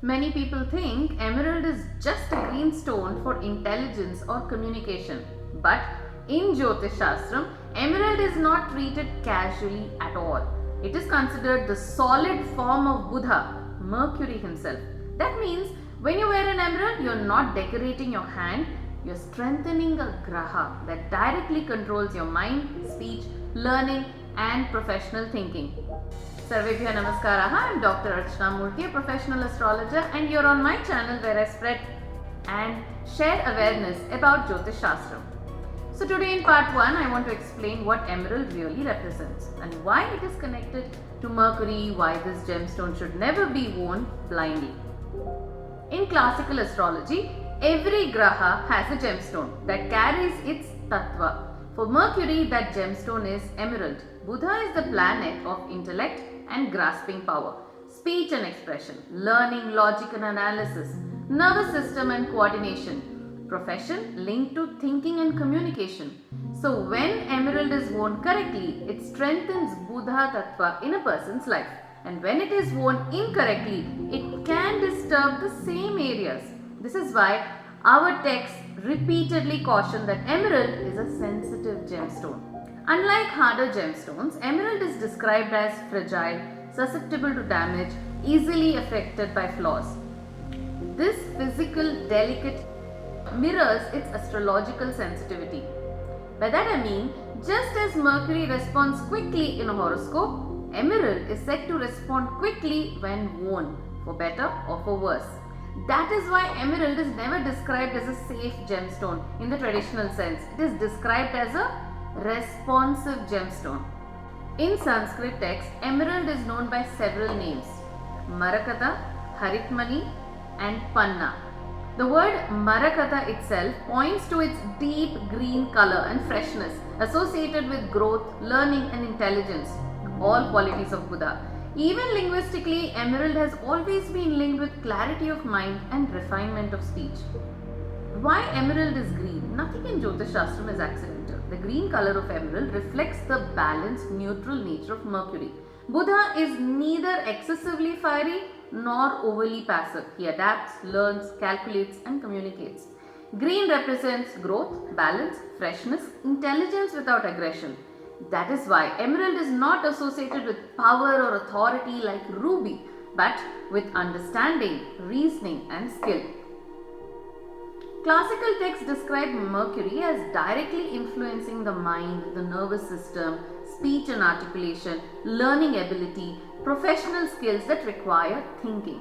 Many people think emerald is just a green stone for intelligence or communication. But in Jyotish Shastram, emerald is not treated casually at all. It is considered the solid form of Budha, Mercury himself. That means when you wear an emerald, you are not decorating your hand, you are strengthening a Graha that directly controls your mind, speech, learning and professional thinking. Sarvebhyo Namaskaraha, I am Dr. Archna Murthy, a professional astrologer, and you are on my channel where I spread and share awareness about Jyotish Shastram. So today in part 1, I want to explain what emerald really represents and why it is connected to Mercury, why this gemstone should never be worn blindly. In classical astrology, every Graha has a gemstone that carries its tattva. For Mercury, that gemstone is emerald. Budha is the planet of intellect and grasping power, speech and expression, learning, logic and analysis, nervous system and coordination, profession linked to thinking and communication. So when emerald is worn correctly, it strengthens Budha tattva in a person's life. And when it is worn incorrectly, it can disturb the same areas. This is why our texts repeatedly caution that emerald is a sensitive gemstone. Unlike harder gemstones, emerald is described as fragile, susceptible to damage, easily affected by flaws. This physical, delicate mirrors its astrological sensitivity. By that I mean, just as Mercury responds quickly in a horoscope, emerald is said to respond quickly when worn, for better or for worse. That is why emerald is never described as a safe gemstone in the traditional sense. It is described as a responsive gemstone. In Sanskrit text, emerald is known by several names: Marakata, Haritmani and Panna. The word Marakata itself points to its deep green color and freshness associated with growth, learning and intelligence, all qualities of Budha. Even linguistically, emerald has always been linked with clarity of mind and refinement of speech. Why emerald is green? Nothing in Jyotish Shastram is accidental. The green color of emerald reflects the balanced, neutral nature of Mercury. Budha is neither excessively fiery nor overly passive. He adapts, learns, calculates and communicates. Green represents growth, balance, freshness, intelligence without aggression. That is why emerald is not associated with power or authority like ruby, but with understanding, reasoning and skill. Classical texts describe Mercury as directly influencing the mind, the nervous system, speech and articulation, learning ability, professional skills that require thinking.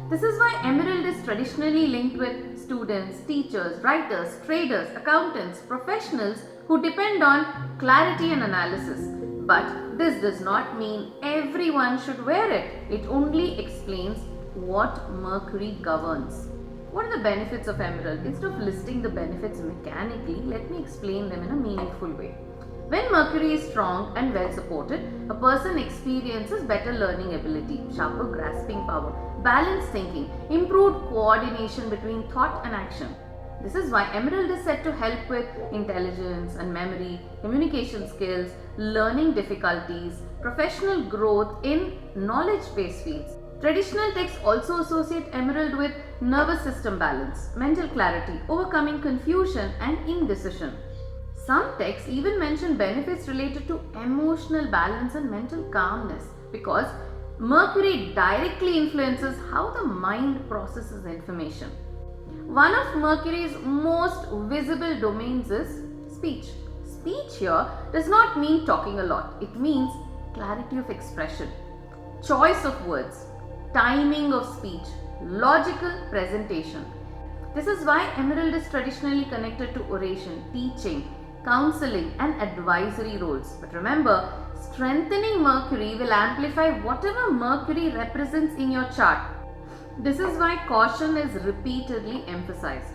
This is why emerald is traditionally linked with students, teachers, writers, traders, accountants, professionals who depend on clarity and analysis. But this does not mean everyone should wear it. It only explains what Mercury governs. What are the benefits of emerald? Instead of listing the benefits mechanically, let me explain them in a meaningful way. When Mercury is strong and well supported, a person experiences better learning ability, sharper grasping power, balanced thinking, improved coordination between thought and action. This is why emerald is said to help with intelligence and memory, communication skills, learning difficulties, professional growth in knowledge-based fields. Traditional texts also associate emerald with nervous system balance, mental clarity, overcoming confusion and indecision. Some texts even mention benefits related to emotional balance and mental calmness because Mercury directly influences how the mind processes information. One of Mercury's most visible domains is speech. Speech here does not mean talking a lot. It means clarity of expression, choice of words, timing of speech, logical presentation. This is why emerald is traditionally connected to oration, teaching, counseling and advisory roles. But remember, strengthening Mercury will amplify whatever Mercury represents in your chart. This is why caution is repeatedly emphasized.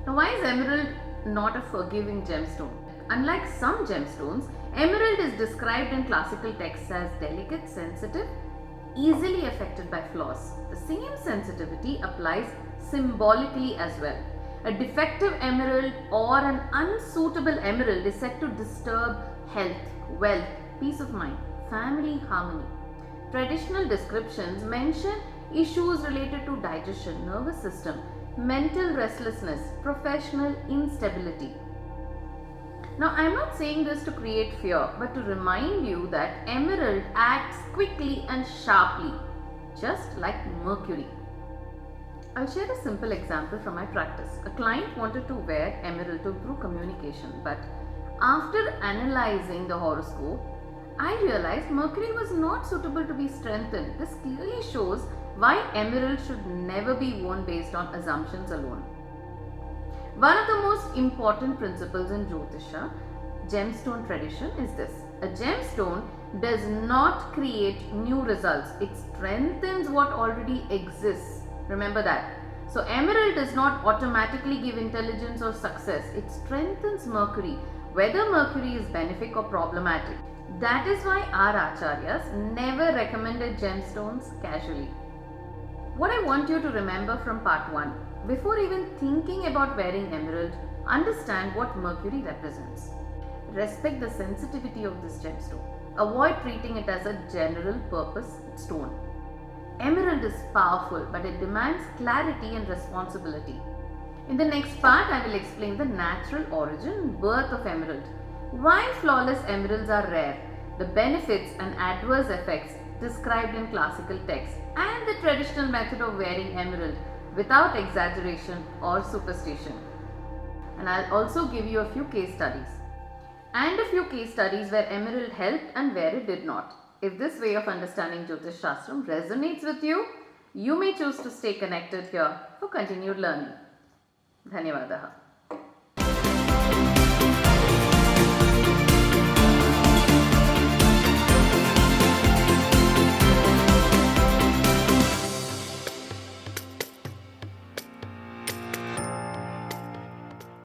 Now, why is emerald not a forgiving gemstone? Unlike some gemstones, emerald is described in classical texts as delicate, sensitive, easily affected by flaws. The same sensitivity applies symbolically as well. A defective emerald or an unsuitable emerald is said to disturb health, wealth, peace of mind, family harmony. Traditional descriptions mention issues related to digestion, nervous system, mental restlessness, professional instability. Now, I am not saying this to create fear, but to remind you that emerald acts quickly and sharply, just like Mercury. I'll share a simple example from my practice. A client wanted to wear emerald to improve communication, but after analyzing the horoscope, I realized Mercury was not suitable to be strengthened. This clearly shows why emerald should never be worn based on assumptions alone. One of the most important principles in Jyotisha, gemstone tradition, is this. A gemstone does not create new results. It strengthens what already exists. Remember that. So emerald does not automatically give intelligence or success. It strengthens Mercury, whether Mercury is benefic or problematic. That is why our acharyas never recommended gemstones casually. What I want you to remember from part 1, before even thinking about wearing emerald, understand what Mercury represents. Respect the sensitivity of this gemstone. Avoid treating it as a general purpose stone. Emerald is powerful, but it demands clarity and responsibility. In the next part, I will explain the natural origin and birth of emerald, why flawless emeralds are rare, the benefits and adverse effects described in classical texts, and the traditional method of wearing emerald without exaggeration or superstition. And I'll also give you a few case studies. And a few case studies where emerald helped and where it did not. If this way of understanding Jyotish Shastram resonates with you, you may choose to stay connected here for continued learning. Dhanyavadaha.